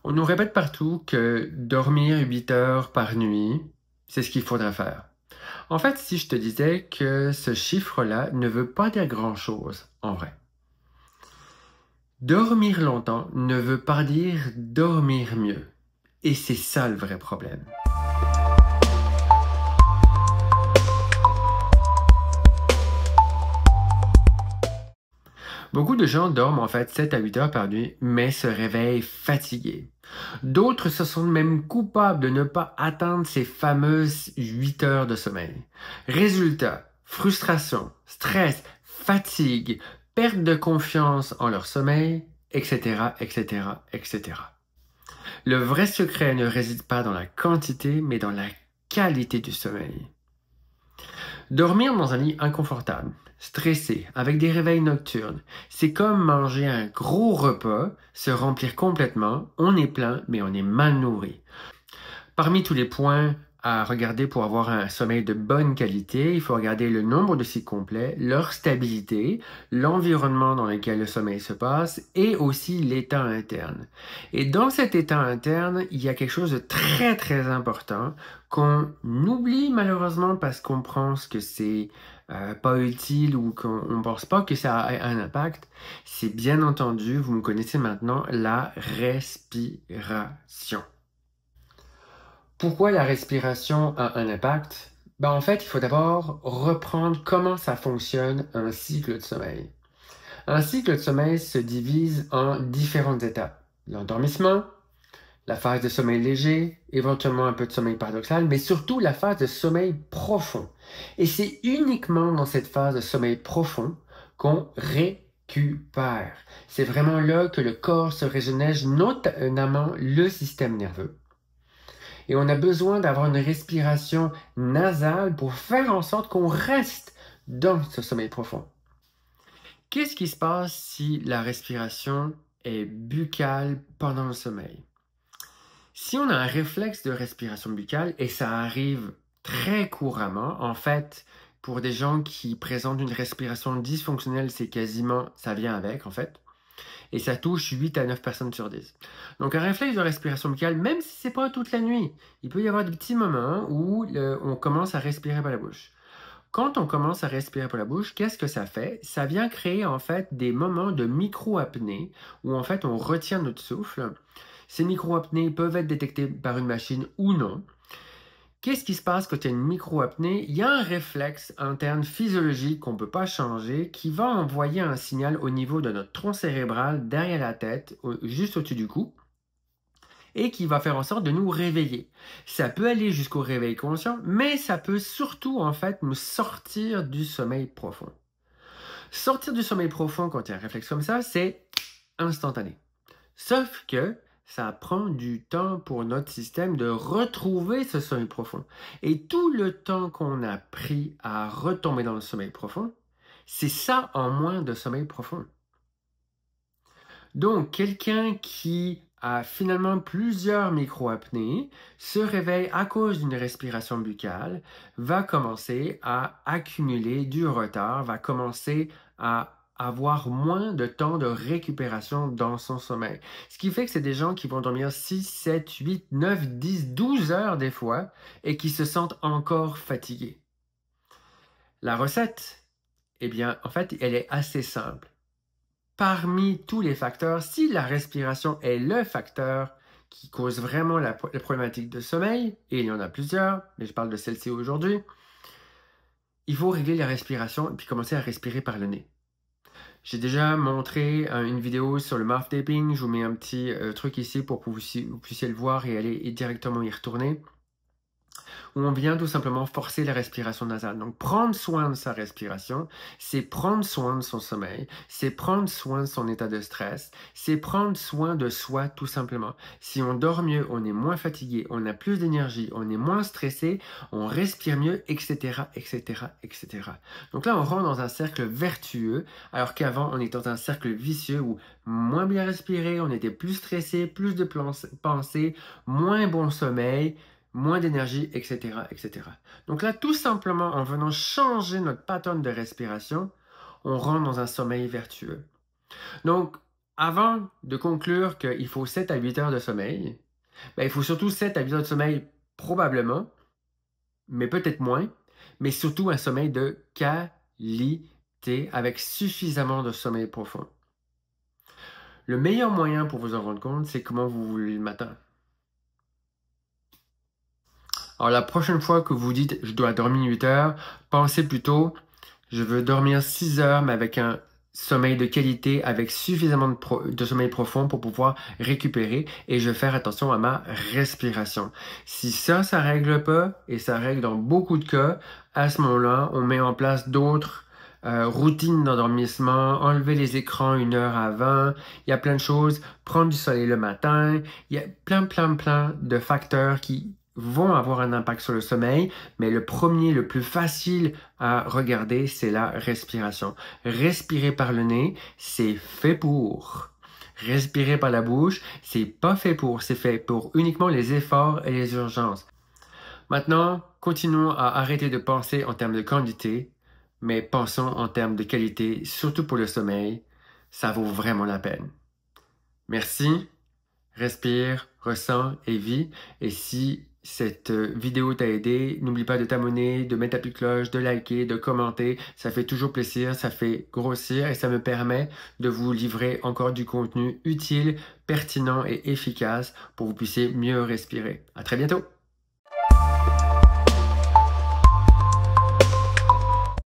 On nous répète partout que dormir 8 heures par nuit, c'est ce qu'il faudrait faire. En fait, si je te disais que ce chiffre-là ne veut pas dire grand-chose, en vrai. Dormir longtemps ne veut pas dire dormir mieux. Et c'est ça le vrai problème. Beaucoup de gens dorment en fait 7 à 8 heures par nuit, mais se réveillent fatigués. D'autres se sentent même coupables de ne pas atteindre ces fameuses 8 heures de sommeil. Résultat, frustration, stress, fatigue, perte de confiance en leur sommeil, etc., etc., etc. Le vrai secret ne réside pas dans la quantité, mais dans la qualité du sommeil. Dormir dans un lit inconfortable, stressé, avec des réveils nocturnes, c'est comme manger un gros repas, se remplir complètement, on est plein, mais on est mal nourri. Parmi tous les points à regarder pour avoir un sommeil de bonne qualité, il faut regarder le nombre de cycles complets, leur stabilité, l'environnement dans lequel le sommeil se passe et aussi l'état interne. Et dans cet état interne, il y a quelque chose de très très important qu'on oublie malheureusement parce qu'on pense que c'est pas utile ou qu'on ne pense pas que ça a un impact. C'est bien entendu, vous me connaissez maintenant, la respiration. Pourquoi la respiration a un impact? Ben, en fait, il faut d'abord reprendre comment ça fonctionne un cycle de sommeil. Un cycle de sommeil se divise en différentes étapes. L'endormissement, la phase de sommeil léger, éventuellement un peu de sommeil paradoxal, mais surtout la phase de sommeil profond. Et c'est uniquement dans cette phase de sommeil profond qu'on récupère. C'est vraiment là que le corps se régénère, notamment le système nerveux. Et on a besoin d'avoir une respiration nasale pour faire en sorte qu'on reste dans ce sommeil profond. Qu'est-ce qui se passe si la respiration est buccale pendant le sommeil? Si on a un réflexe de respiration buccale, et ça arrive très couramment, en fait, pour des gens qui présentent une respiration dysfonctionnelle, c'est quasiment, ça vient avec, en fait. Et ça touche 8 à 9 personnes sur 10. Donc un réflexe de respiration buccale, même si c'est pas toute la nuit, il peut y avoir des petits moments où on commence à respirer par la bouche. Quand on commence à respirer par la bouche, qu'est-ce que ça fait? Ça vient créer en fait des moments de micro-apnée où en fait on retient notre souffle. Ces micro-apnées peuvent être détectées par une machine ou non. Qu'est-ce qui se passe quand il y a une micro-apnée? Il y a un réflexe interne physiologique qu'on ne peut pas changer qui va envoyer un signal au niveau de notre tronc cérébral derrière la tête, juste au-dessus du cou, et qui va faire en sorte de nous réveiller. Ça peut aller jusqu'au réveil conscient, mais ça peut surtout en fait nous sortir du sommeil profond. Sortir du sommeil profond quand il y a un réflexe comme ça, c'est instantané. Sauf que ça prend du temps pour notre système de retrouver ce sommeil profond. Et tout le temps qu'on a pris à retomber dans le sommeil profond, c'est ça en moins de sommeil profond. Donc, quelqu'un qui a finalement plusieurs micro-apnées se réveille à cause d'une respiration buccale, va commencer à accumuler du retard, va commencer à avoir moins de temps de récupération dans son sommeil. Ce qui fait que c'est des gens qui vont dormir 6, 7, 8, 9, 10, 12 heures des fois et qui se sentent encore fatigués. La recette, eh bien, en fait, elle est assez simple. Parmi tous les facteurs, si la respiration est le facteur qui cause vraiment la problématique de sommeil, et il y en a plusieurs, mais je parle de celle-ci aujourd'hui, il faut régler la respiration et puis commencer à respirer par le nez. J'ai déjà montré une vidéo sur le mouth taping, je vous mets un petit truc ici pour que vous puissiez le voir et aller directement y retourner, où on vient tout simplement forcer la respiration nasale. Donc prendre soin de sa respiration, c'est prendre soin de son sommeil, c'est prendre soin de son état de stress, c'est prendre soin de soi tout simplement. Si on dort mieux, on est moins fatigué, on a plus d'énergie, on est moins stressé, on respire mieux, etc., etc., etc. Donc là, on rentre dans un cercle vertueux, alors qu'avant, on était dans un cercle vicieux où moins bien respirer, on était plus stressé, plus de pensées, moins bon sommeil, moins d'énergie, etc., etc. Donc là, tout simplement, en venant changer notre pattern de respiration, on rentre dans un sommeil vertueux. Donc, avant de conclure qu'il faut 7 à 8 heures de sommeil, ben, il faut surtout 7 à 8 heures de sommeil probablement, mais peut-être moins, mais surtout un sommeil de qualité avec suffisamment de sommeil profond. Le meilleur moyen pour vous en rendre compte, c'est comment vous vous levez le matin. Alors la prochaine fois que vous dites « je dois dormir 8 heures », pensez plutôt « je veux dormir 6 heures mais avec un sommeil de qualité, avec suffisamment de sommeil profond pour pouvoir récupérer et je vais faire attention à ma respiration ». Si ça règle pas, et ça règle dans beaucoup de cas, à ce moment-là, on met en place d'autres routines d'endormissement, enlever les écrans 1 heure avant, il y a plein de choses, prendre du soleil le matin, il y a plein de facteurs qui vont avoir un impact sur le sommeil, mais le premier, le plus facile à regarder, c'est la respiration. Respirer par le nez, c'est fait pour. Respirer par la bouche, c'est pas fait pour, c'est fait pour uniquement les efforts et les urgences. Maintenant, continuons à arrêter de penser en termes de quantité, mais pensons en termes de qualité, surtout pour le sommeil. Ça vaut vraiment la peine. Merci. Respire, ressens et vis. Et si cette vidéo t'a aidé, n'oublie pas de t'abonner, de mettre ta petite cloche, de liker, de commenter. Ça fait toujours plaisir, ça fait grossir et ça me permet de vous livrer encore du contenu utile, pertinent et efficace pour que vous puissiez mieux respirer. À très bientôt!